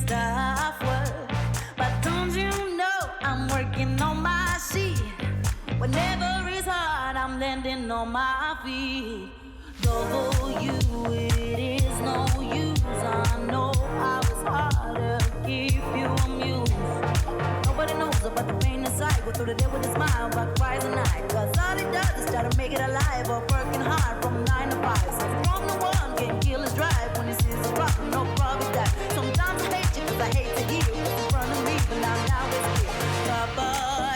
stuff work. But don't you know I'm working on my sheet? Whenever it's hard, I'm landing on my feet. Though you, it is no use. I know I was hard to keep you amused. Nobody knows about the pain inside. Go through the day with a smile, but cries at night. Cause all it does is try to make it alive. Or working hard from 9 to 5. So from the one can kill his drive. When he sees a problem, no problem that. Sometimes I hate you cause I hate to hear you in front of me, but now it's clear. Papa,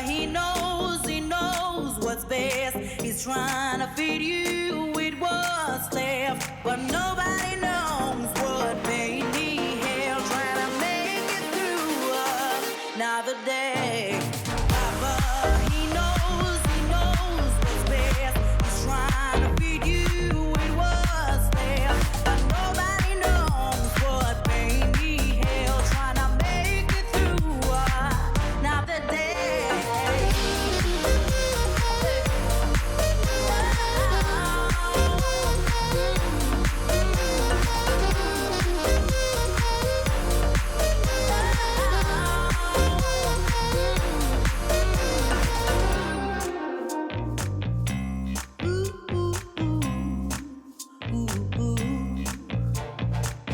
he knows what's best. He's trying to feed you with what's left. But nobody knows what made me hell. Trying to make it through another day. Papa, he knows what's best. He's trying to feed you with what's left. But nobody knows what made me hell. Trying to make it through another day.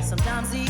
Sometimes the